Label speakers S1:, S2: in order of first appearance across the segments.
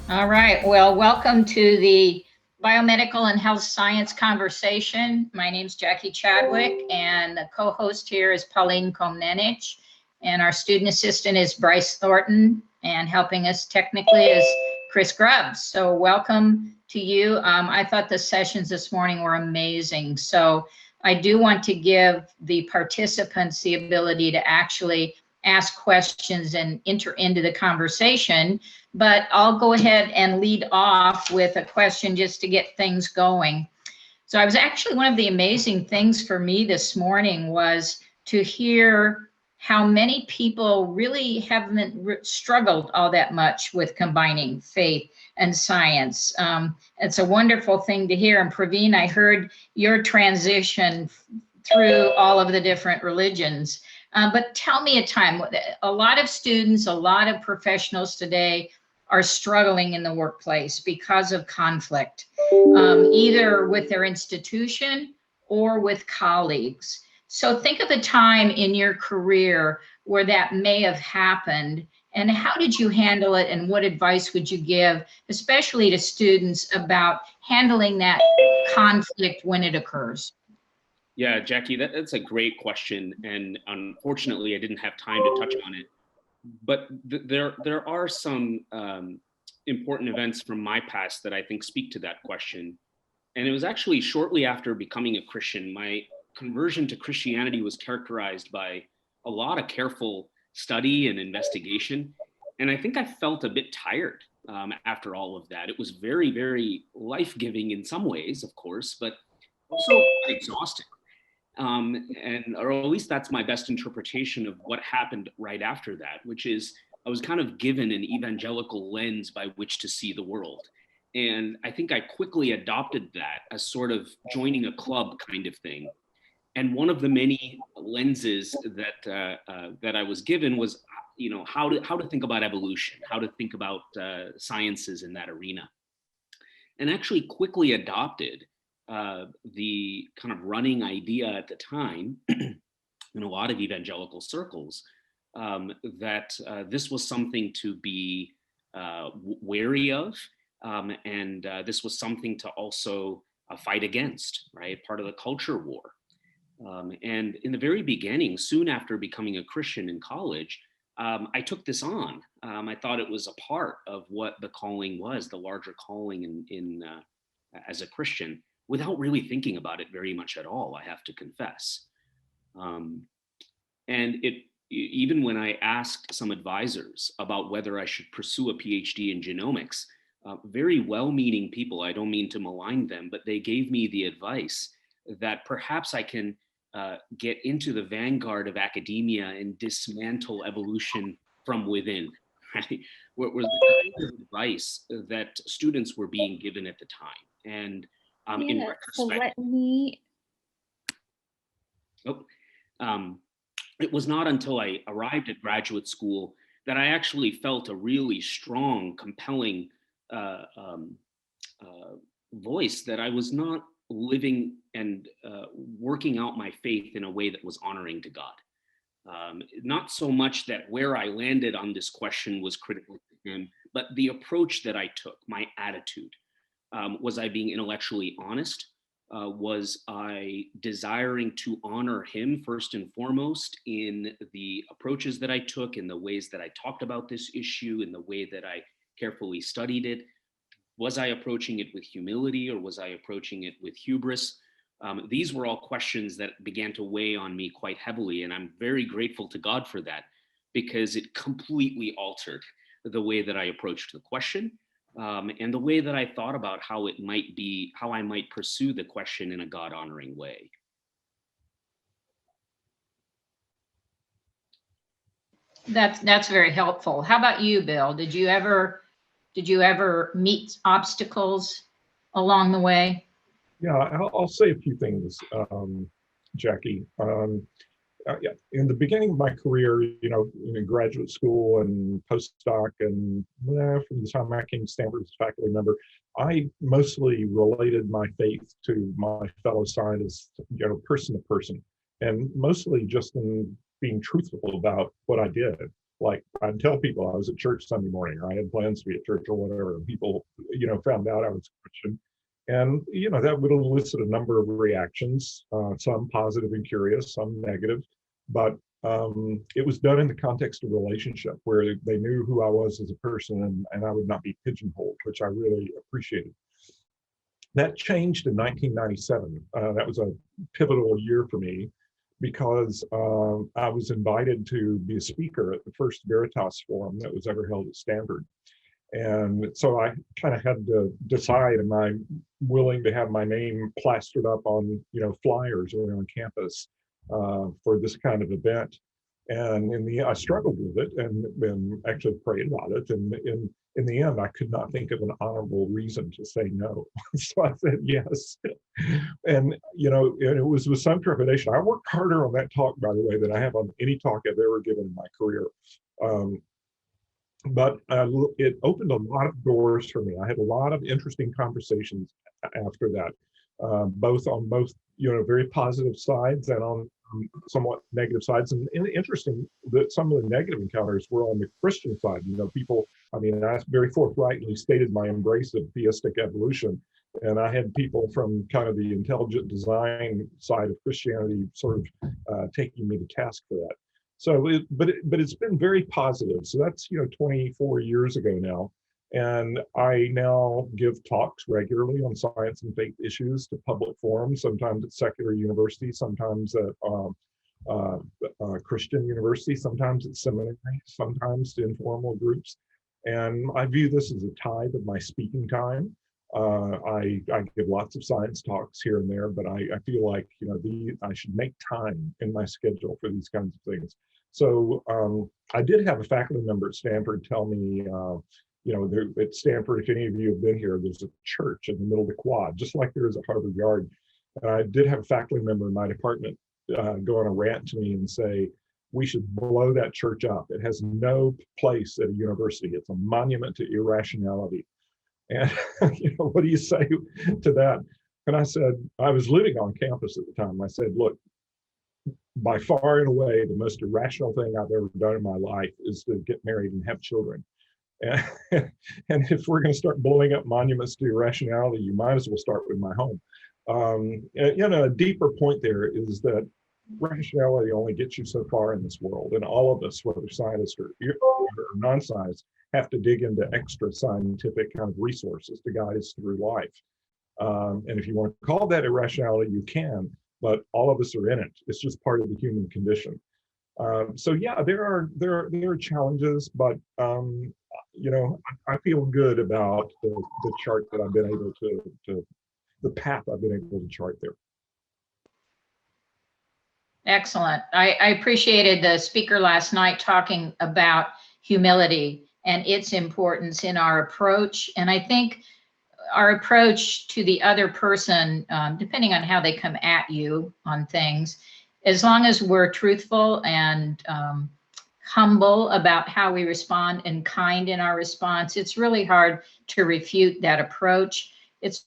S1: All right. Well, welcome to the Biomedical and Health Science Conversation. My name is Jackie Chadwick, and the co-host here is Pauline Komnenich, and our student assistant is Bryce Thornton, and helping us technically is Chris Grubbs. So welcome to you. I thought the sessions this morning were amazing. So I do want to give the participants the ability to actually ask questions and enter into the conversation. But I'll go ahead and lead off with a question just to get things going. So I was actually, one of the amazing things for me this morning was to hear how many people really haven't struggled all that much with combining faith and science. It's a wonderful thing to hear. And Praveen, I heard your transition through all of the different religions. But tell me a time. A lot of students, a lot of professionals today are struggling in the workplace because of conflict, either with their institution or with colleagues. So think of a time in your career where that may have happened, and how did you handle it, and what advice would you give, especially to students, about handling that conflict when it occurs?
S2: Yeah, Jackie, that's a great question. And unfortunately, I didn't have time to touch on it. But there are some important events from my past that I think speak to that question. And it was actually shortly after becoming a Christian. My conversion to Christianity was characterized by a lot of careful study and investigation. And I think I felt a bit tired after all of that. It was very, very life-giving in some ways, of course, but also exhausting. Or at least that's my best interpretation of what happened right after that, which is I was kind of given an evangelical lens by which to see the world. And I think I quickly adopted that as sort of joining a club kind of thing. And one of the many lenses that I was given was, how to think about evolution, how to think about sciences in that arena, and actually quickly adopted the kind of running idea at the time in a lot of evangelical circles that this was something to be wary of, and this was something to also fight against, right? Part of the culture war. And in the very beginning, soon after becoming a Christian in college, I took this on. I thought it was a part of what the calling was, the larger calling in as a Christian, without really thinking about it very much at all, I have to confess. And even when I asked some advisors about whether I should pursue a PhD in genomics, very well-meaning people, I don't mean to malign them, but they gave me the advice that perhaps I can get into the vanguard of academia and dismantle evolution from within, right? What was the kind of advice that students were being given at the time. And in retrospect, it was not until I arrived at graduate school that I actually felt a really strong, compelling voice that I was not living and working out my faith in a way that was honoring to God. Not so much that where I landed on this question was critical to him, but the approach that I took, my attitude. Was I being intellectually honest? Was I desiring to honor him first and foremost in the approaches that I took, in the ways that I talked about this issue, in the way that I carefully studied it? Was I approaching it with humility, or was I approaching it with hubris? These were all questions that began to weigh on me quite heavily, and I'm very grateful to God for that, because it completely altered the way that I approached the question. And the way that I thought about how I might pursue the question in a God-honoring way.
S1: That's very helpful. How about you, Bill? Did you ever meet obstacles along the way?
S3: Yeah, I'll say a few things, Jackie. Yeah, in the beginning of my career, in graduate school and postdoc, and from the time I came to Stanford as a faculty member, I mostly related my faith to my fellow scientists, person to person, and mostly just in being truthful about what I did. like I'd tell people I was at church Sunday morning, or I had plans to be at church or whatever, and people, found out I was a Christian. And, that would elicit a number of reactions, some positive and curious, some negative. But it was done in the context of relationship where they knew who I was as a person, and I would not be pigeonholed, which I really appreciated. That changed in 1997. That was a pivotal year for me because I was invited to be a speaker at the first Veritas Forum that was ever held at Stanford. And so I kind of had to decide, am I willing to have my name plastered up on, flyers around campus for this kind of event? And I struggled with it and actually prayed about it. And in the end, I could not think of an honorable reason to say no. So I said yes. And, it was with some trepidation. I worked harder on that talk, by the way, than I have on any talk I've ever given in my career. But it opened a lot of doors for me. I had a lot of interesting conversations after that, both on very positive sides and on somewhat negative sides. And interesting that some of the negative encounters were on the Christian side. People, I very forthrightly stated my embrace of theistic evolution. And I had people from kind of the intelligent design side of Christianity sort of taking me to task for that. So, but it's been very positive. So that's 24 years ago now, and I now give talks regularly on science and faith issues to public forums. Sometimes at secular universities, sometimes at Christian universities, sometimes at seminary, sometimes to informal groups. And I view this as a tithe of my speaking time. I give lots of science talks here and there, but I feel like I should make time in my schedule for these kinds of things. So I did have a faculty member at Stanford tell me, at Stanford, if any of you have been here, there's a church in the middle of the quad, just like there is at Harvard Yard. And I did have a faculty member in my department go on a rant to me and say, we should blow that church up. It has no place at a university. It's a monument to irrationality. And what do you say to that? And I said, I was living on campus at the time. I said, look, by far and away, the most irrational thing I've ever done in my life is to get married and have children. And, and if we're going to start blowing up monuments to irrationality, you might as well start with my home. A deeper point there is that rationality only gets you so far in this world. And all of us, whether scientists or non-scientists, have to dig into extra scientific kind of resources to guide us through life. And if you want to call that irrationality, you can, but all of us are in it. It's just part of the human condition. So yeah, there are challenges, but I feel good about the chart that I've been able to the path I've been able to chart there.
S1: Excellent. I appreciated the speaker last night talking about humility and its importance in our approach. And I think our approach to the other person, depending on how they come at you on things, as long as we're truthful and humble about how we respond and kind in our response, it's really hard to refute that approach. It's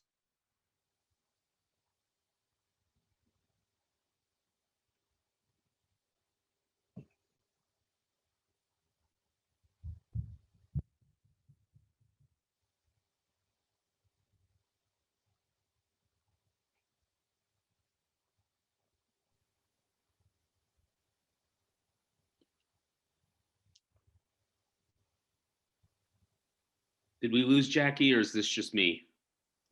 S2: Did we lose Jackie, or is this just me?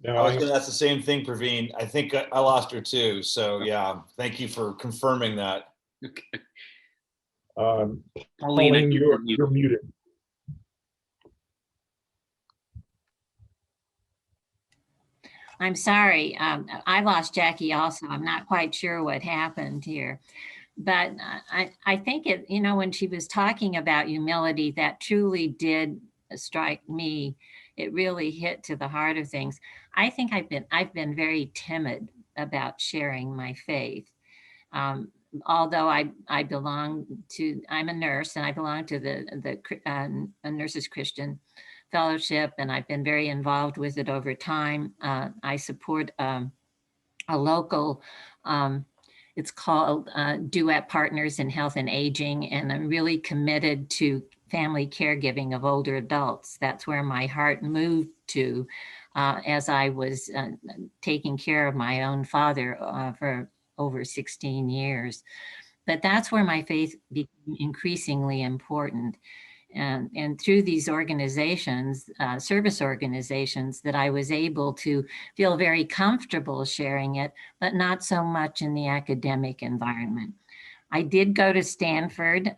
S3: No,
S4: I was going to ask the same thing, Praveen. I think I lost her too. So yeah, thank you for confirming that.
S2: Okay.
S3: Pauline, you're muted.
S5: I'm sorry. I lost Jackie also. I'm not quite sure what happened here. But I think it, when she was talking about humility, that truly did strike me. It really hit to the heart of things. I think I've been very timid about sharing my faith. Although I belong to, I'm a nurse and I belong to the Nurses Christian Fellowship, and I've been very involved with it over time. I support a local, it's called Duet Partners in Health and Aging, and I'm really committed to family caregiving of older adults. That's where my heart moved to as I was taking care of my own father for over 16 years. But that's where my faith became increasingly important. And through these organizations, service organizations, that I was able to feel very comfortable sharing it, but not so much in the academic environment. I did go to Stanford,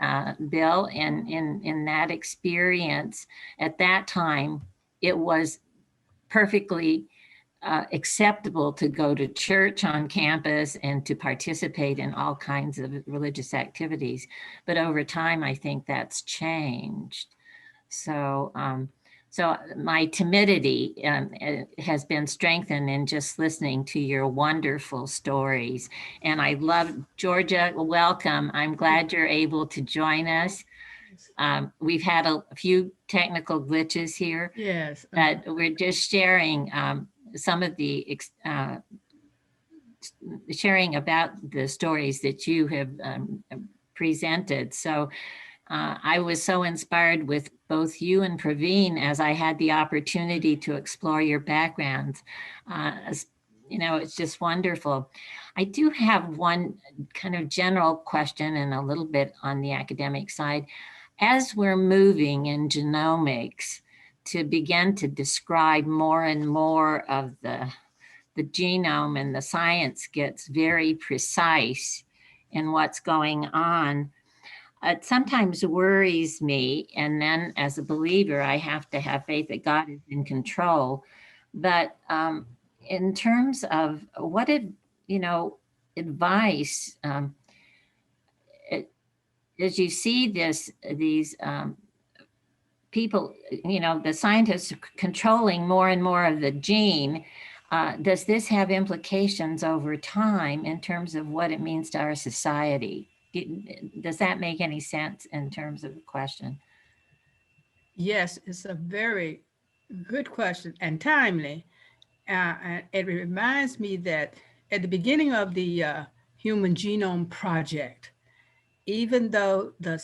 S5: Bill, and in that experience, at that time, it was perfectly acceptable to go to church on campus and to participate in all kinds of religious activities. But over time, I think that's changed. So, so my timidity has been strengthened in just listening to your wonderful stories. And I love, Georgia, welcome. I'm glad you're able to join us. We've had a few technical glitches here.
S6: Yes.
S5: But we're just sharing some of the sharing about the stories that you have presented. So I was so inspired with both you and Praveen as I had the opportunity to explore your backgrounds. You know, it's just wonderful. I do have one kind of general question and a little bit on the academic side. As we're moving in genomics to begin to describe more and more of the genome, and the science gets very precise in what's going on, it sometimes worries me. And then as a believer, I have to have faith that God is in control. But in terms of what advice, as you see these people, the scientists controlling more and more of the gene, does this have implications over time in terms of what it means to our society? Does that make any sense in terms of the question?
S6: Yes, it's a very good question and timely. And it reminds me that at the beginning of the Human Genome Project, even though the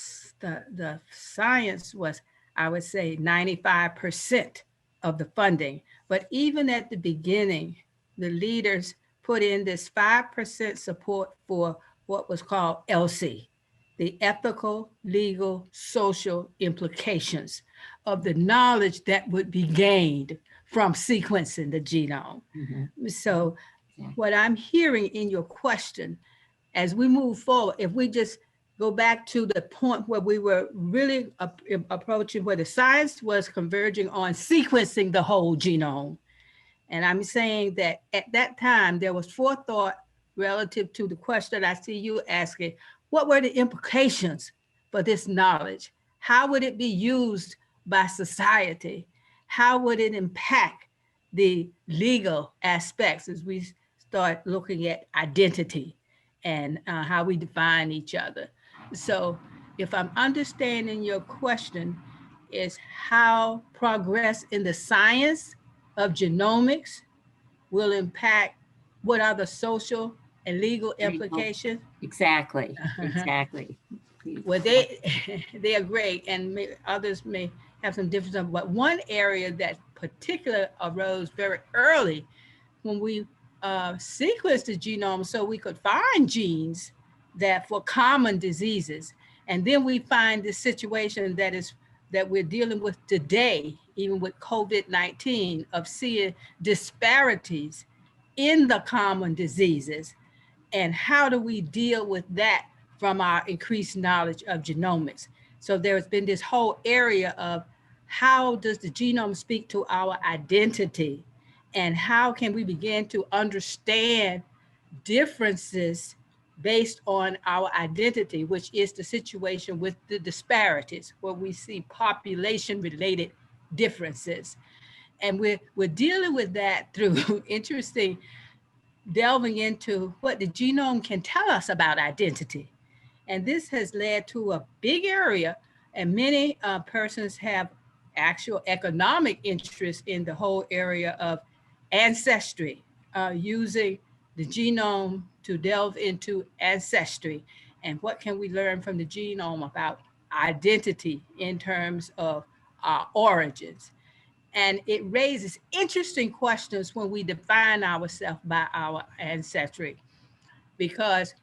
S6: science was, I would say, 95% of the funding, but even at the beginning, the leaders put in this 5% support for what was called ELSI, the ethical, legal, social implications of the knowledge that would be gained from sequencing the genome. Mm-hmm. So what I'm hearing in your question, as we move forward, if we just go back to the point where we were really approaching where the science was converging on sequencing the whole genome. And I'm saying that at that time, there was forethought relative to the question I see you asking, what were the implications for this knowledge? How would it be used by society? How would it impact the legal aspects as we start looking at identity and how we define each other? So if I'm understanding your question, is how progress in the science of genomics will impact what are the social and legal implications?
S5: Exactly, exactly.
S6: Well, they are great, and others may have some differences. But one area that particularly arose very early when we sequenced the genome so we could find genes that for common diseases. And then we find this situation that we're dealing with today, even with COVID-19, of seeing disparities in the common diseases. And how do we deal with that from our increased knowledge of genomics? So there's been this whole area of how does the genome speak to our identity? And how can we begin to understand differences based on our identity, which is the situation with the disparities, where we see population-related differences. And we're dealing with that through interesting delving into what the genome can tell us about identity. And this has led to a big area, and many persons have actual economic interest in the whole area of ancestry, using the genome to delve into ancestry and what can we learn from the genome about identity in terms of our origins. And it raises interesting questions when we define ourselves by our ancestry, because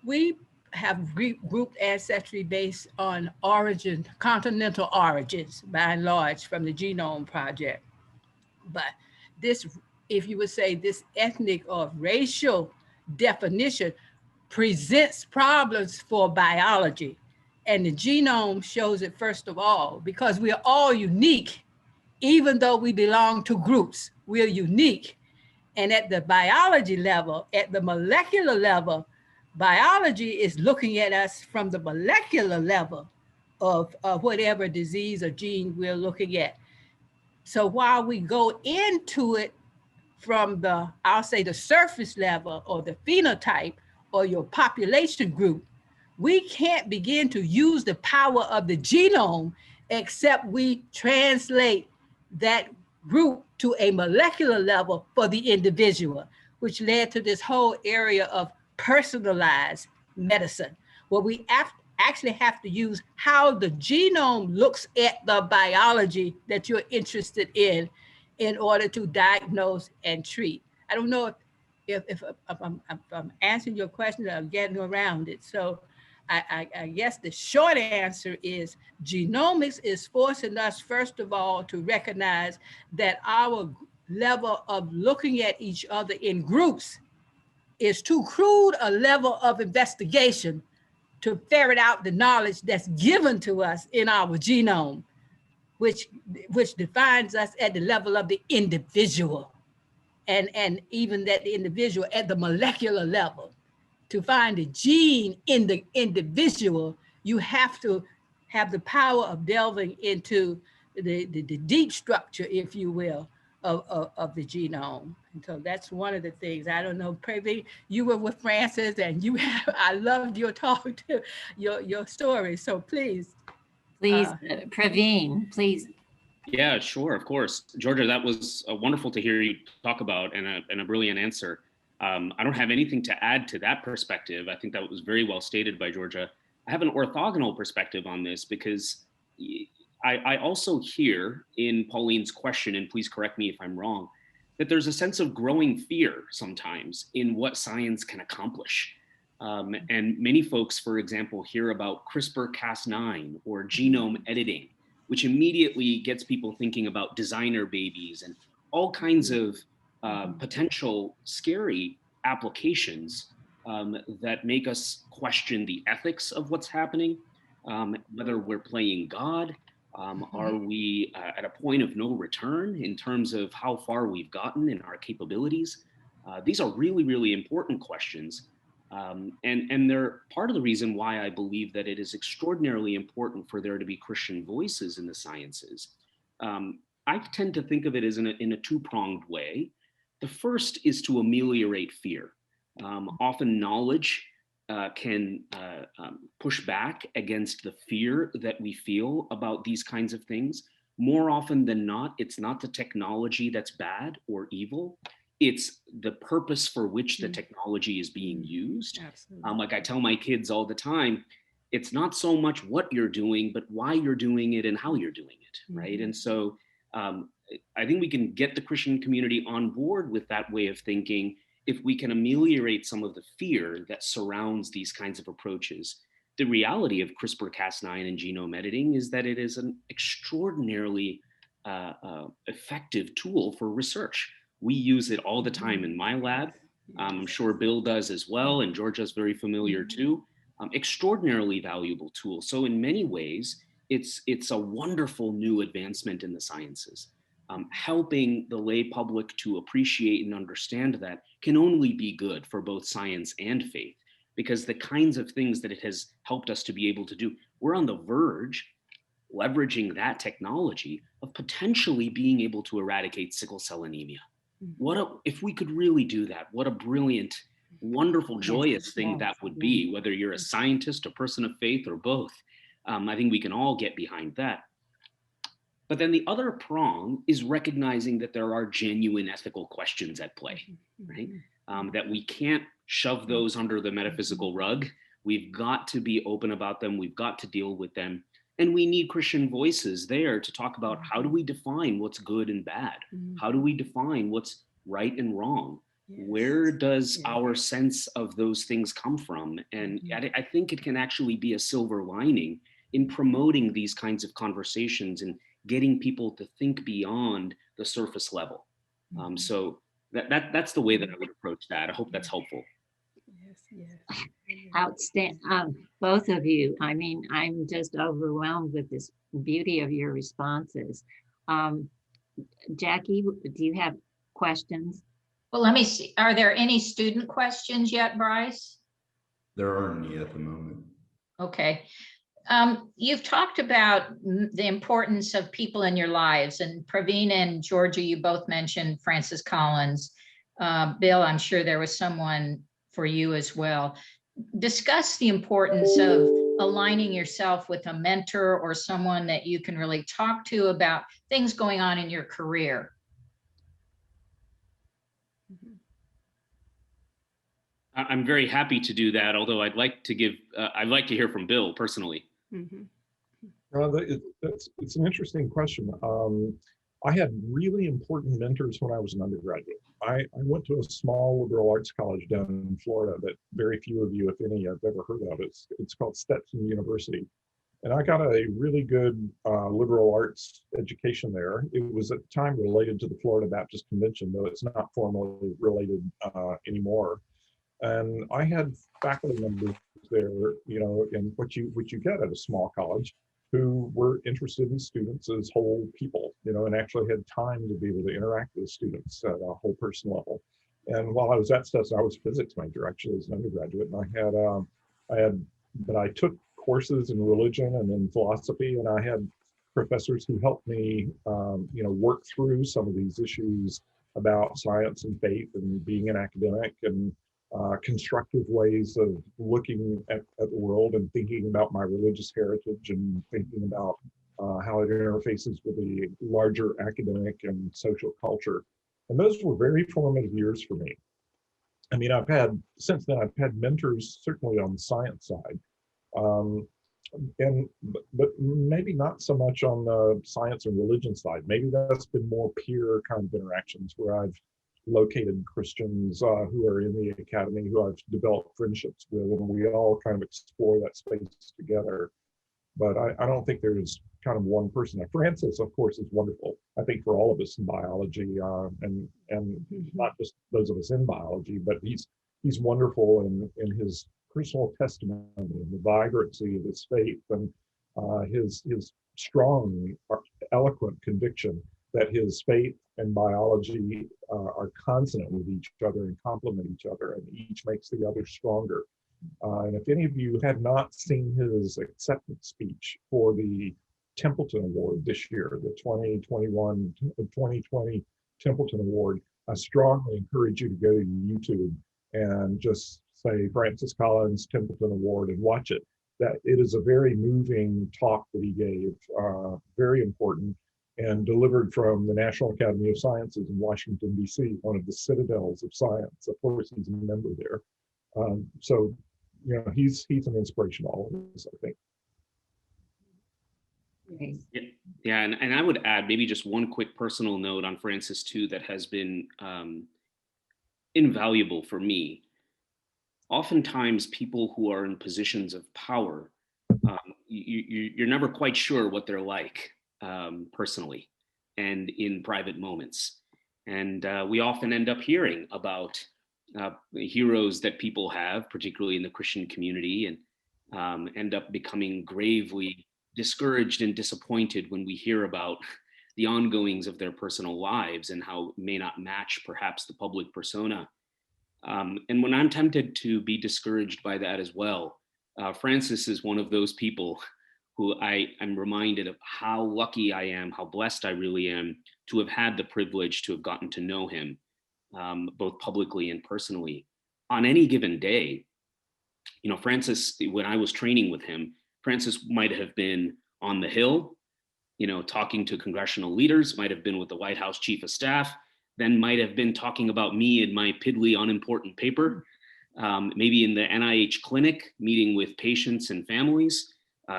S6: we have grouped ancestry based on origin, continental origins, by and large, from the Genome Project. But this, if you would say, this ethnic or racial definition presents problems for biology. And the genome shows it first of all, because we are all unique, even though we belong to groups, we're unique. And at the biology level, at the molecular level, biology is looking at us from the molecular level of whatever disease or gene we're looking at. So while we go into it from the, I'll say the surface level or the phenotype or your population group, we can't begin to use the power of the genome except we translate that group to a molecular level for the individual, which led to this whole area of personalized medicine, where we actually have to use how the genome looks at the biology that you're interested in order to diagnose and treat. I don't know if I'm answering your question or getting around it. So I guess the short answer is genomics is forcing us, first of all, to recognize that our level of looking at each other in groups is too crude a level of investigation to ferret out the knowledge that's given to us in our genome, which defines us at the level of the individual, and even that the individual at the molecular level. To find a gene in the individual, you have to have the power of delving into the deep structure, if you will, of the genome. And so that's one of the things. I don't know, Praveen, you were with Francis and you have, I loved your talk too, your story. So please.
S5: Please, Praveen, please.
S2: Yeah, sure, of course. Georgia, that was wonderful to hear you talk about, and a brilliant answer. I don't have anything to add to that perspective. I think that was very well stated by Georgia. I have an orthogonal perspective on this because I also hear in Pauline's question, and please correct me if I'm wrong, that there's a sense of growing fear sometimes in what science can accomplish. And many folks, for example, hear about CRISPR-Cas9 or genome editing, which immediately gets people thinking about designer babies and all kinds of potential scary applications that make us question the ethics of what's happening, whether we're playing God, are we at a point of no return in terms of how far we've gotten in our capabilities? These are really, really important questions. And they're part of the reason why I believe that it is extraordinarily important for there to be Christian voices in the sciences. I tend to think of it as in a two-pronged way. The first is to ameliorate fear. Often knowledge can push back against the fear that we feel about these kinds of things. More often than not, it's not the technology that's bad or evil. It's the purpose for which the technology is being used. Like I tell my kids all the time, it's not so much what you're doing, but why you're doing it and how you're doing it, right? And so I think we can get the Christian community on board with that way of thinking if we can ameliorate some of the fear that surrounds these kinds of approaches. The reality of CRISPR-Cas9 and genome editing is that it is an extraordinarily effective tool for research. We use it all the time in my lab. I'm sure Bill does as well, and Georgia's very familiar too. Extraordinarily valuable tool. So in many ways, it's a wonderful new advancement in the sciences. Helping the lay public to appreciate and understand that can only be good for both science and faith, because the kinds of things that it has helped us to be able to do, we're on the verge, leveraging that technology, of potentially being able to eradicate sickle cell anemia. If we could really do that, what a brilliant, wonderful, joyous thing that would be, whether you're a scientist, a person of faith, or both. I think we can all get behind that. But then the other prong is recognizing that there are genuine ethical questions at play, right? that we can't shove those under the metaphysical rug. We've got to be open about them. We've got to deal with them. And we need Christian voices there to talk about how do we define what's good and bad? How do we define what's right and wrong? Where does our sense of those things come from? And I think it can actually be a silver lining in promoting these kinds of conversations and getting people to think beyond the surface level. So that's the way that I would approach that. I hope that's helpful.
S5: Outstanding, both of you. I mean, I'm just overwhelmed with this beauty of your responses. Jackie, do you have questions?
S1: Well, let me see. Are there any student questions yet, Bryce?
S7: There aren't any at the moment.
S1: Okay. You've talked about the importance of people in your lives, and Praveen and Georgia, you both mentioned Francis Collins. Bill, I'm sure there was someone for you as well. Discuss the importance of aligning yourself with a mentor or someone that you can really talk to about things going on in your career.
S2: I'm very happy to do that, although I'd like to hear from Bill personally.
S3: It's an interesting question. I had really important mentors when I was an undergraduate. I went to a small liberal arts college down in Florida that very few of you, if any, have ever heard of. It's called Stetson University. And I got a really good liberal arts education there. It was at the time related to the Florida Baptist Convention, though it's not formally related anymore. And I had faculty members there, you know, in what you get at a small college, who were interested in students as whole people, you know, and actually had time to be able to interact with students at a whole person level. And while I was at Stetson, I was a physics major actually as an undergraduate, and I took courses in religion and in philosophy, and I had professors who helped me, you know, work through some of these issues about science and faith and being an academic, and constructive ways of looking at the world and thinking about my religious heritage and thinking about how it interfaces with the larger academic and social culture. And those were very formative years for me. I mean, since then I've had mentors, certainly on the science side, but maybe not so much on the science and religion side. Maybe that's been more peer kind of interactions where I've located Christians who are in the academy, who I've developed friendships with, and we all kind of explore that space together. But I don't think there's kind of one person. Now, Francis, of course, is wonderful. I think for all of us in biology, and not just those of us in biology, but he's wonderful in his personal testimony and the vibrancy of his faith, and his strong, eloquent conviction that his faith and biology are consonant with each other and complement each other, and each makes the other stronger. And if any of you have not seen his acceptance speech for the Templeton Award this year, the 2020 Templeton Award, I strongly encourage you to go to YouTube and just say Francis Collins Templeton Award and watch it. That it is a very moving talk that he gave, very important, and delivered from the National Academy of Sciences in Washington, D.C., one of the citadels of science. Of course, he's a member there. So, you know, he's an inspiration to all of us, I think.
S2: Yeah, and I would add maybe just one quick personal note on Francis too that has been invaluable for me. Oftentimes, people who are in positions of power, you're never quite sure what they're like personally and in private moments. And we often end up hearing about heroes that people have, particularly in the Christian community, and end up becoming gravely discouraged and disappointed when we hear about the ongoings of their personal lives and how it may not match perhaps the public persona. And when I'm tempted to be discouraged by that as well, Francis is one of those people who I'm reminded of how lucky I am, how blessed I really am to have had the privilege to have gotten to know him, both publicly and personally. On any given day, you know, Francis, when I was training with him, Francis might have been on the Hill, you know, talking to congressional leaders, might have been with the White House Chief of Staff, then might have been talking about me and my piddly unimportant paper. Maybe in the NIH clinic, meeting with patients and families,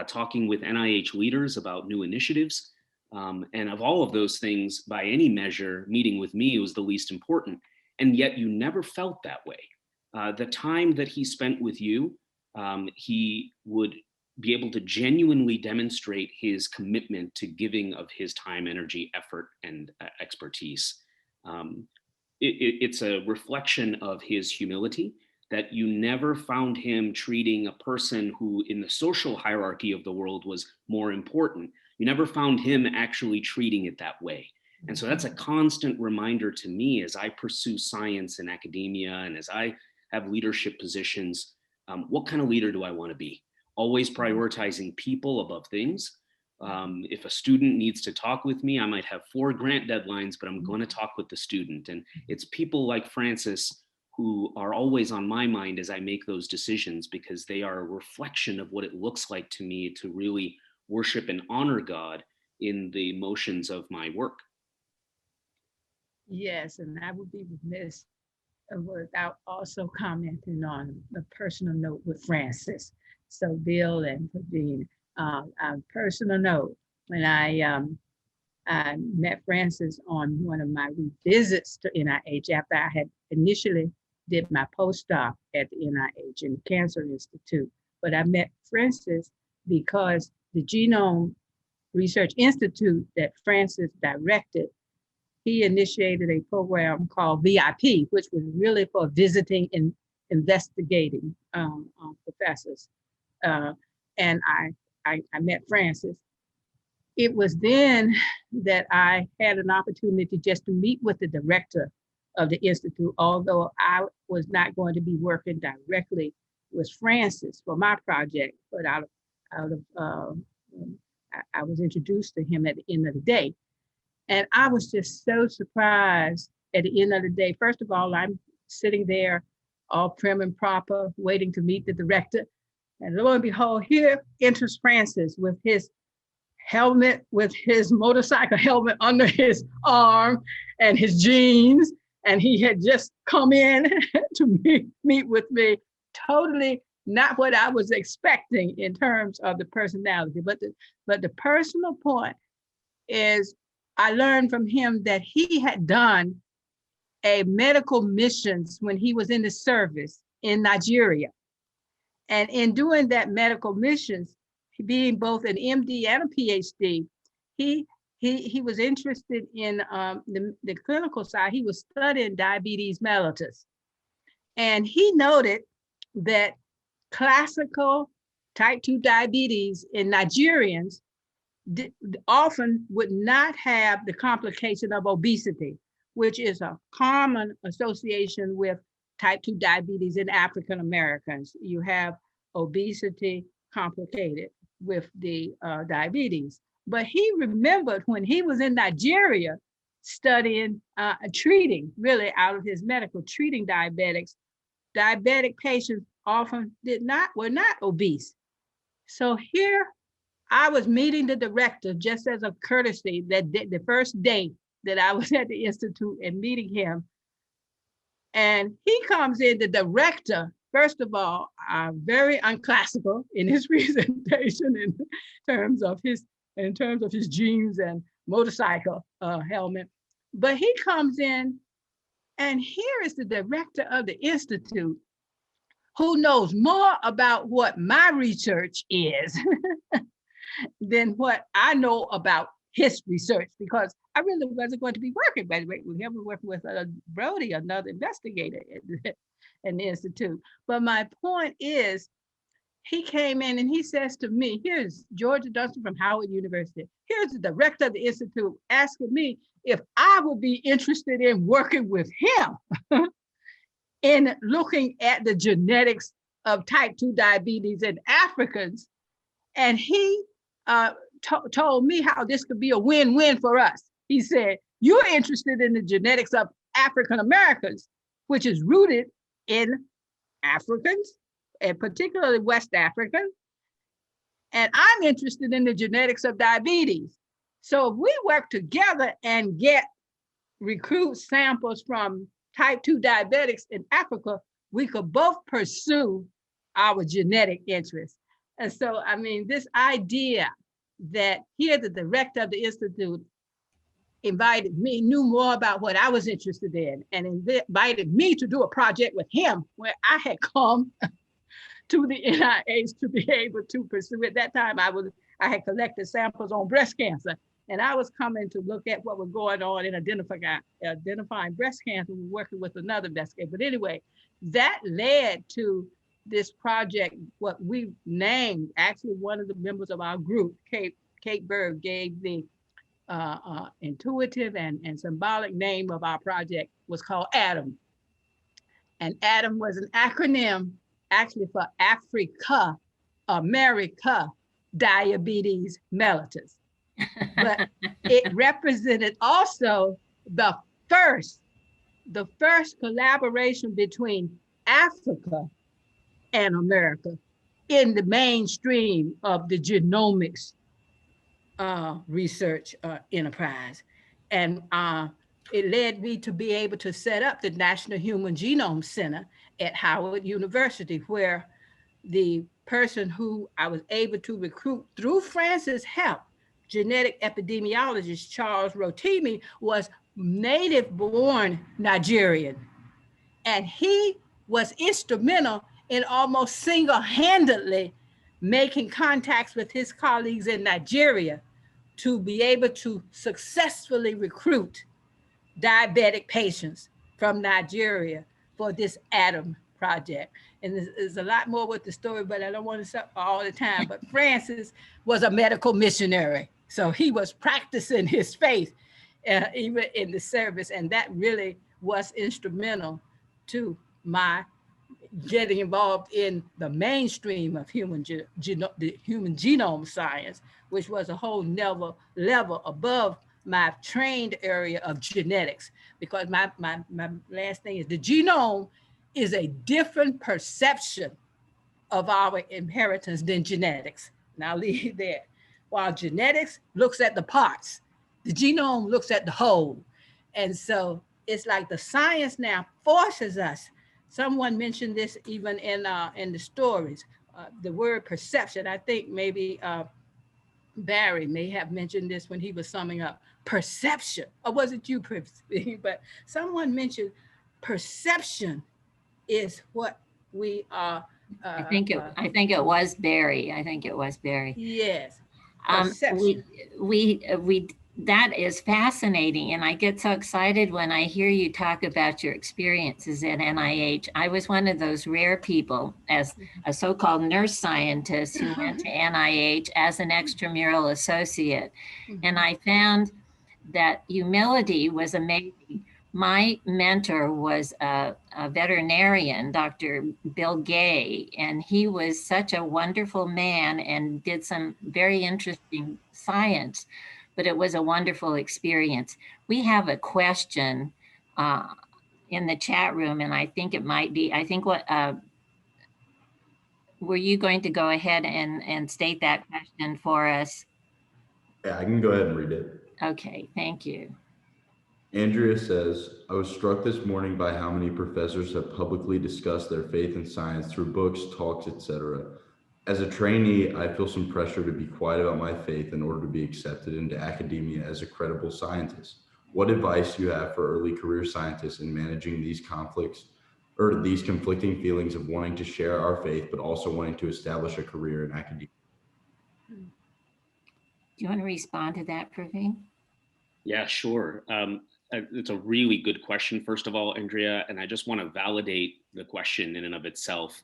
S2: talking with NIH leaders about new initiatives. And of all of those things, by any measure, meeting with me was the least important. And yet you never felt that way. The time that he spent with you, he would be able to genuinely demonstrate his commitment to giving of his time, energy, effort, and expertise. It's a reflection of his humility, that you never found him treating a person who in the social hierarchy of the world was more important. You never found him actually treating it that way. And so that's a constant reminder to me as I pursue science and academia and as I have leadership positions, what kind of leader do I want to be? Always prioritizing people above things. If a student needs to talk with me, I might have 4 grant deadlines, but I'm going to talk with the student. And it's people like Francis who are always on my mind as I make those decisions, because they are a reflection of what it looks like to me to really worship and honor God in the motions of my work.
S6: Yes, and I would be remiss without also commenting on a personal note with Francis. So Bill and Praveen, a personal note, when I met Francis on one of my revisits to NIH after I had initially did my postdoc at the NIH in the Cancer Institute. But I met Francis because the Genome Research Institute that Francis directed, he initiated a program called VIP, which was really for visiting and investigating professors. And I met Francis. It was then that I had an opportunity just to meet with the director of the Institute, although I was not going to be working directly with Francis for my project, but I was introduced to him at the end of the day. And I was just so surprised at the end of the day. First of all, I'm sitting there all prim and proper, waiting to meet the director. And lo and behold, here enters Francis with his helmet, with his motorcycle helmet under his arm and his jeans. And he had just come in to meet with me. Totally not what I was expecting in terms of the personality. But the personal point is I learned from him that he had done a medical missions when he was in the service in Nigeria. And in doing that medical missions, being both an MD and a PhD, he was interested in the clinical side. He was studying diabetes mellitus. And he noted that classical type 2 diabetes in Nigerians often would not have the complication of obesity, which is a common association with type 2 diabetes in African Americans. You have obesity complicated with the diabetes. But he remembered when he was in Nigeria studying, treating, really out of his medical, treating diabetics, diabetic patients often were not obese. So here I was meeting the director just as a courtesy that the first day that I was at the Institute and meeting him. And he comes in, the director, first of all, very unclassical in his presentation in terms of his jeans and motorcycle helmet. But he comes in, and here is the director of the Institute who knows more about what my research is than what I know about his research, because I really wasn't going to be working with him, working with Brody, another investigator in the Institute. But my point is, he came in and he says to me, here's Georgia Dunstan from Howard University. Here's the director of the Institute asking me if I would be interested in working with him in looking at the genetics of type 2 diabetes in Africans. And he told me how this could be a win-win for us. He said, you're interested in the genetics of African Americans, which is rooted in Africans, and particularly West African. And I'm interested in the genetics of diabetes. So if we work together and get recruit samples from type 2 diabetics in Africa, we could both pursue our genetic interests. And so, I mean, this idea that here the director of the institute invited me, knew more about what I was interested in, and invited me to do a project with him where I had come to the NIH to be able to pursue. At that time, I had collected samples on breast cancer, and I was coming to look at what was going on in identifying breast cancer, working with another investigator. But anyway, that led to this project, what we named, actually one of the members of our group, Kate Berg, gave the intuitive and symbolic name of our project, was called ADAM. And ADAM was an acronym actually for Africa, America, Diabetes Mellitus. But it represented also the first collaboration between Africa and America in the mainstream of the genomics research enterprise. And it led me to be able to set up the National Human Genome Center at Howard University, where the person who I was able to recruit through Francis' help, genetic epidemiologist Charles Rotimi, was native-born Nigerian. And he was instrumental in almost single-handedly making contacts with his colleagues in Nigeria to be able to successfully recruit diabetic patients from Nigeria for this ADAM project. And there's a lot more with the story, but I don't want to say all the time. But Francis was a medical missionary. So he was practicing his faith even in the service. And that really was instrumental to my getting involved in the mainstream of the human genome science, which was a whole level above my trained area of genetics, because my last thing is the genome is a different perception of our inheritance than genetics. And I'll leave it there. While genetics looks at the parts, the genome looks at the whole. And so it's like the science now forces us. Someone mentioned this even in the stories, the word perception. I think maybe Barry may have mentioned this when he was summing up perception. Or was it you, but someone mentioned perception is what we are.
S5: I think it was Barry. I think it was Barry.
S6: Yes.
S5: We that is fascinating, and I get so excited when I hear you talk about your experiences at NIH. I was one of those rare people, as a so-called nurse scientist, who went to NIH as an extramural associate, and I found that humility was amazing. My mentor was a veterinarian, Dr. Bill Gay, and he was such a wonderful man and did some very interesting science, but it was a wonderful experience. We have a question in the chat room, and I think it might be, were you going to go ahead and state that question for us?
S7: Yeah, I can go ahead and read it.
S5: Okay, thank you.
S7: Andrea says, I was struck this morning by how many professors have publicly discussed their faith in science through books, talks, etc. As a trainee, I feel some pressure to be quiet about my faith in order to be accepted into academia as a credible scientist. What advice do you have for early career scientists in managing these conflicts or these conflicting feelings of wanting to share our faith, but also wanting to establish a career in academia?
S5: Do you want to respond to that, Praveen?
S2: Yeah, sure. It's a really good question, first of all, Andrea, and I just want to validate the question in and of itself.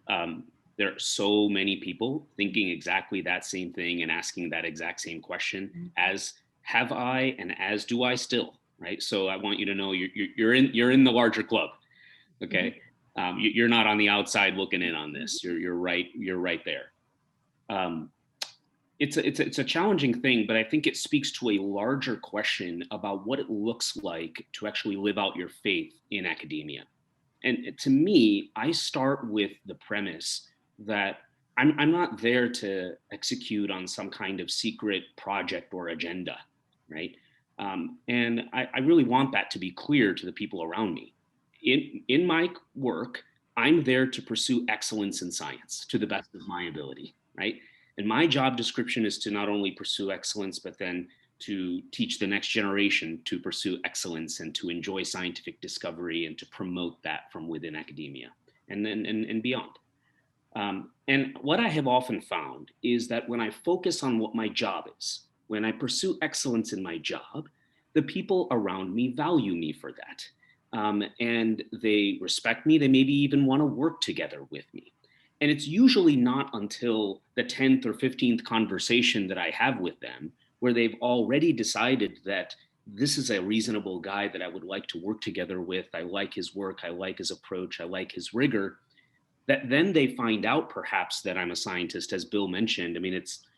S2: There are so many people thinking exactly that same thing and asking that exact same question, as have I and as do I still, right? So I want you to know you're in the larger club, okay? You're not on the outside looking in on this. You're right there. It's a challenging thing, but I think it speaks to a larger question about what it looks like to actually live out your faith in academia. And to me, I start with the premise that I'm not there to execute on some kind of secret project or agenda, right? And I really want that to be clear to the people around me. In my work, I'm there to pursue excellence in science to the best of my ability, right? And my job description is to not only pursue excellence, but then to teach the next generation to pursue excellence and to enjoy scientific discovery and to promote that from within academia and beyond. And what I have often found is that when I focus on what my job is, when I pursue excellence in my job, the people around me value me for that. And they respect me. They maybe even want to work together with me. And it's usually not until the 10th or 15th conversation that I have with them where they've already decided that this is a reasonable guy that I would like to work together with. I like his work. I like his approach. I like his rigor. That then they find out perhaps that I'm a scientist, as Bill mentioned. I mean,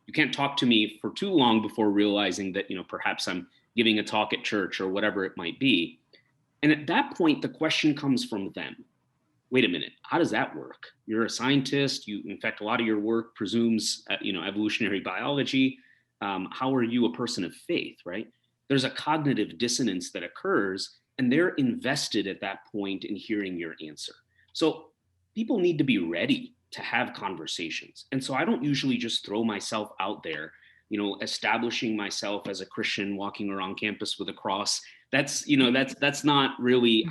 S2: you can't talk to me for too long before realizing that, perhaps I'm giving a talk at church or whatever it might be. And at that point, the question comes from them. Wait a minute, how does that work? You're a scientist. In fact, a lot of your work presumes, evolutionary biology. How are you a person of faith, right? There's a cognitive dissonance that occurs, and they're invested at that point in hearing your answer. So people need to be ready to have conversations. And so I don't usually just throw myself out there, establishing myself as a Christian walking around campus with a cross. That's not really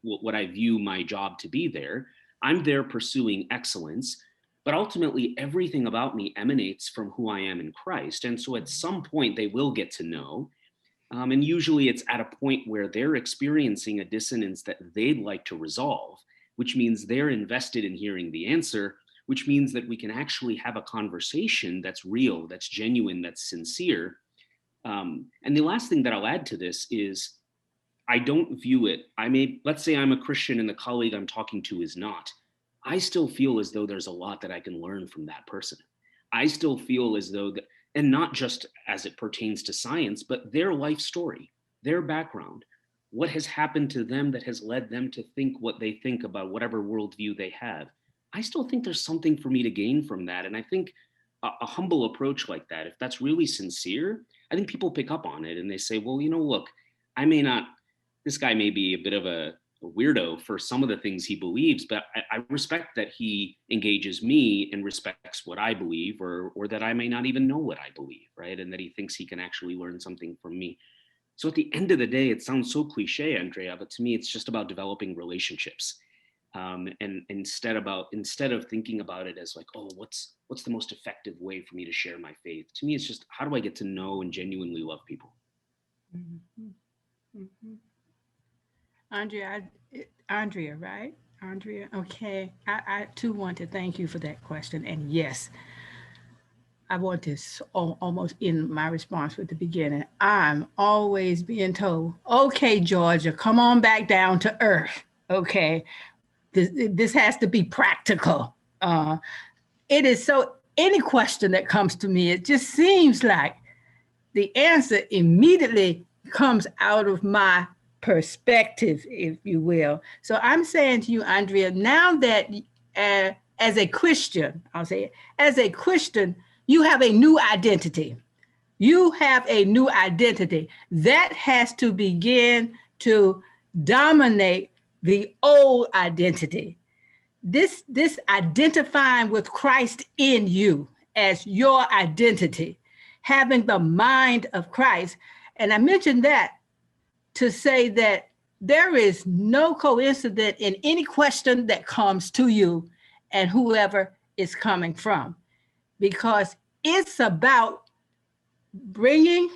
S2: what I view my job to be there. I'm there pursuing excellence, but ultimately everything about me emanates from who I am in Christ. And so at some point they will get to know. And usually it's at a point where they're experiencing a dissonance that they'd like to resolve, which means they're invested in hearing the answer, which means that we can actually have a conversation that's real, that's genuine, that's sincere. And the last thing that I'll add to this is I don't view it. Let's say I'm a Christian and the colleague I'm talking to is not. I still feel as though there's a lot that I can learn from that person. I still feel as though that, and not just as it pertains to science, but their life story, their background, what has happened to them that has led them to think what they think about whatever worldview they have. I still think there's something for me to gain from that. And I think a humble approach like that, if that's really sincere, I think people pick up on it and they say, well, look, this guy may be a bit of a weirdo for some of the things he believes, but I respect that he engages me and respects what I believe, or that I may not even know what I believe, right? And that he thinks he can actually learn something from me. So at the end of the day, it sounds so cliche, Andrea, but to me, it's just about developing relationships. And instead of thinking about it as like, oh, what's the most effective way for me to share my faith? To me, it's just, how do I get to know and genuinely love people?
S6: Mm-hmm. Mm-hmm. Andrea, right? Andrea, okay. I too want to thank you for that question. And yes, I want to almost end my response with the beginning. I'm always being told, okay, Georgia, come on back down to earth. Okay, this has to be practical. It is so, any question that comes to me, it just seems like the answer immediately comes out of my perspective, if you will. So I'm saying to you, Andrea, now that as a Christian, I'll say it, as a Christian, you have a new identity. You have a new identity that has to begin to dominate the old identity. This identifying with Christ in you as your identity, having the mind of Christ. And I mentioned that to say that there is no coincidence in any question that comes to you and whoever is coming from, because it's about bringing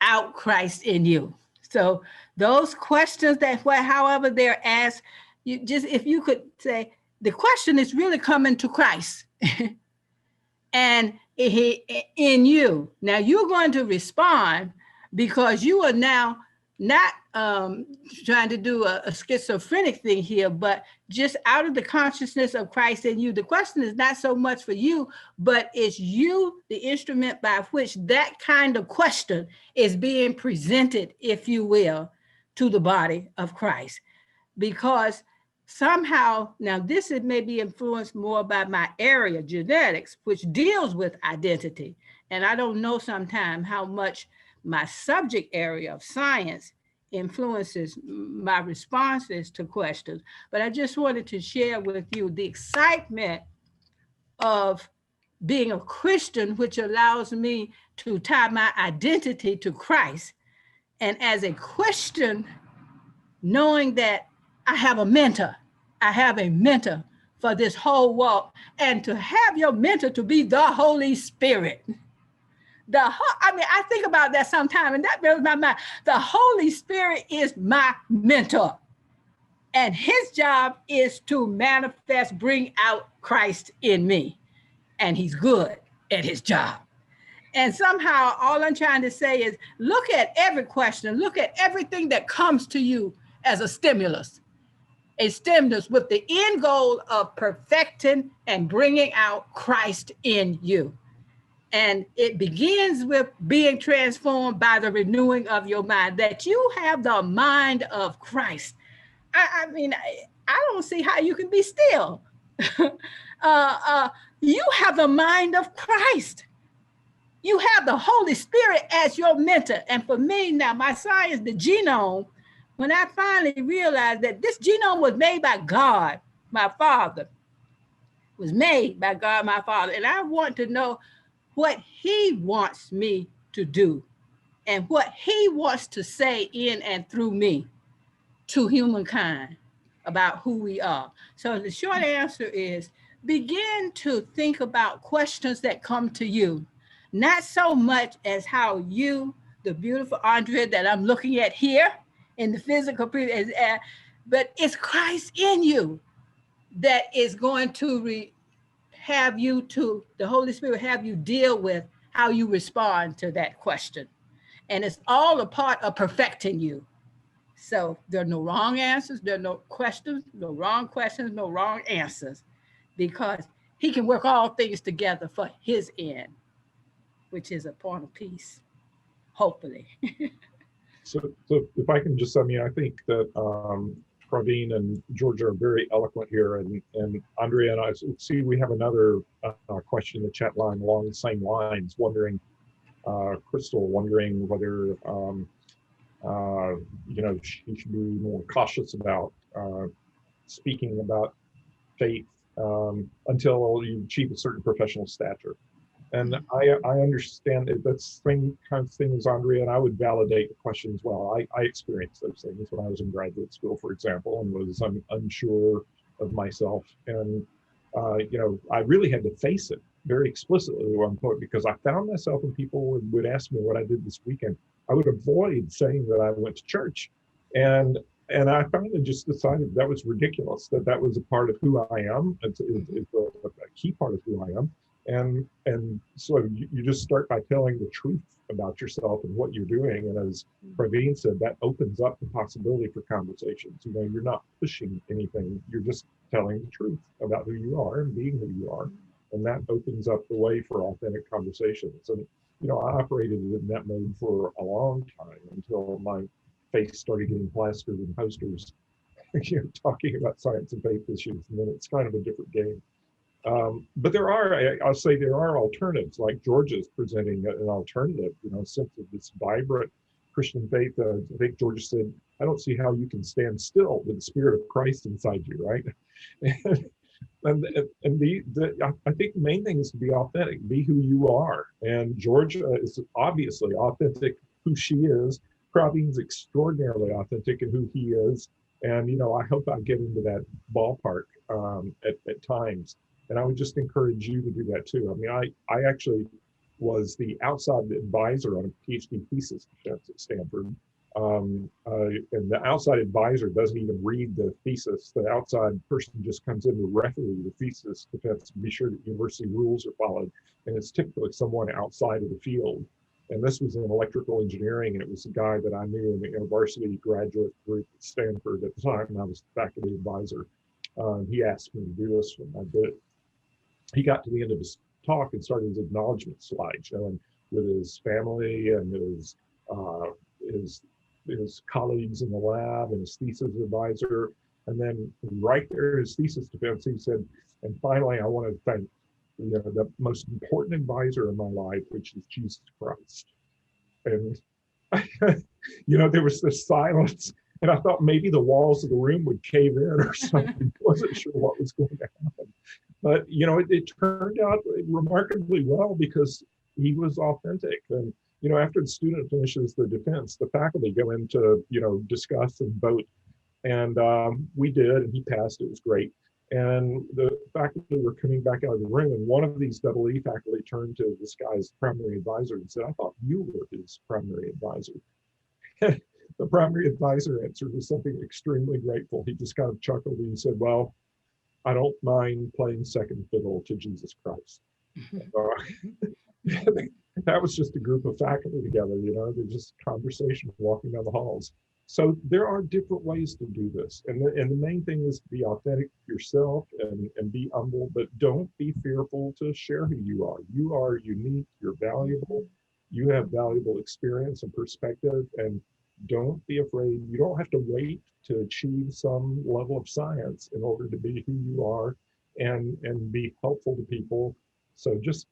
S6: out Christ in you. So those questions that, however they're asked, if you could say, the question is really coming to Christ and in you. Now you're going to respond because you are now not trying to do a schizophrenic thing here, but just out of the consciousness of Christ in you. The question is not so much for you, but it's you, the instrument by which that kind of question is being presented, if you will, to the body of Christ. Because somehow, now this is maybe influenced more by my area, genetics, which deals with identity. And I don't know sometimes how much my subject area of science influences my responses to questions. But I just wanted to share with you the excitement of being a Christian, which allows me to tie my identity to Christ. And as a Christian, knowing that I have a mentor for this whole walk, and to have your mentor to be the Holy Spirit. I think about that sometime, and that blows my mind. The Holy Spirit is my mentor, and his job is to manifest, bring out Christ in me, and he's good at his job. And somehow all I'm trying to say is look at every question, look at everything that comes to you as a stimulus with the end goal of perfecting and bringing out Christ in you. And it begins with being transformed by the renewing of your mind, that you have the mind of Christ. I don't see how you can be still. You have the mind of Christ. You have the Holy Spirit as your mentor. And for me now, my science, the genome, when I finally realized that this genome was made by God, my Father, was made by God, my Father. And I want to know what he wants me to do and what he wants to say in and through me to humankind about who we are. So the short answer is begin to think about questions that come to you, not so much as how you, the beautiful Andrea that I'm looking at here in the physical, but it's Christ in you that is going to have you to, the Holy Spirit have you deal with how you respond to that question. And it's all a part of perfecting you. So there are no wrong answers, there are no questions, no wrong answers, because he can work all things together for his end, which is a point of peace, hopefully.
S3: So if I can just, I think that Praveen and Georgia are very eloquent here, and Andrea and I see we have another question in the chat line along the same lines, wondering, Crystal, wondering whether she should be more cautious about speaking about faith until you achieve a certain professional stature. And I understand that that's the same kind of thing as Andrea, and I would validate the question as well. I experienced those things when I was in graduate school, for example, and was unsure of myself. And, I really had to face it very explicitly at one point, because I found myself when people would ask me what I did this weekend, I would avoid saying that I went to church. And I finally just decided that was ridiculous, that was a part of who I am. It's a key part of who I am. And so you just start by telling the truth about yourself and what you're doing. And as Praveen said, that opens up the possibility for conversations. You're not pushing anything. You're just telling the truth about who you are and being who you are. And that opens up the way for authentic conversations. And, I operated in that mode for a long time until my face started getting plastered in posters, talking about science and faith issues. And then it's kind of a different game. But I'll say there are alternatives, like Georgia's presenting an alternative, sense of this vibrant Christian faith. I think Georgia said, I don't see how you can stand still with the Spirit of Christ inside you, right? And I think the main thing is to be authentic, be who you are. And Georgia is obviously authentic who she is. Praveen's extraordinarily authentic in who he is. And, I hope I get into that ballpark at times. And I would just encourage you to do that too. I actually was the outside advisor on a PhD thesis defense at Stanford. And the outside advisor doesn't even read the thesis. The outside person just comes in to referee the thesis defense to be sure that university rules are followed. And it's typically someone outside of the field. And this was in electrical engineering, and it was a guy that I knew in the university graduate group at Stanford at the time, and I was the faculty advisor. He asked me to do this when I did it. He got to the end of his talk and started his acknowledgement slide, showing with his family and his colleagues in the lab and his thesis advisor. And then right there, his thesis defense, he said, and finally, I want to thank the most important advisor in my life, which is Jesus Christ. And, there was this silence. And I thought maybe the walls of the room would cave in or something. Wasn't sure what was going to happen. But, it turned out remarkably well because he was authentic. And, after the student finishes the defense, the faculty go in to, discuss and vote. And we did, and he passed. It was great. And the faculty were coming back out of the room, and one of these EE faculty turned to this guy's primary advisor and said, "I thought you were his primary advisor." The primary advisor answered with something extremely grateful. He just kind of chuckled and said, "Well, I don't mind playing second fiddle to Jesus Christ." That was just a group of faculty together, they're just conversation walking down the halls. So there are different ways to do this. And the main thing is to be authentic yourself and be humble, but don't be fearful to share who you are. You are unique, you're valuable, you have valuable experience and perspective, and don't be afraid. You don't have to wait to achieve some level of science in order to be who you are and be helpful to people. So just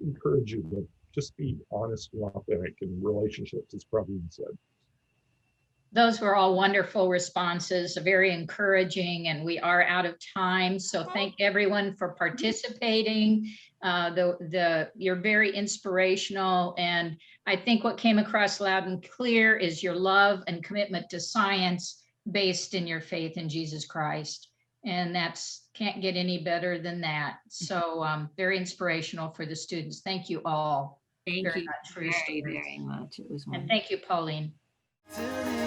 S3: encourage you to just be honest and authentic in relationships, as Praveen said.
S1: Those were all wonderful responses, very encouraging, and we are out of time. So thank everyone for participating. You're very inspirational, and I think what came across loud and clear is your love and commitment to science based in your faith in Jesus Christ. And that's can't get any better than that. So very inspirational for the students. Thank you all.
S5: Thank
S1: very
S5: you
S1: much for your
S5: very,
S1: stories.
S5: very much. It was
S1: And
S5: wonderful.
S1: thank you, Pauline.
S8: To the end.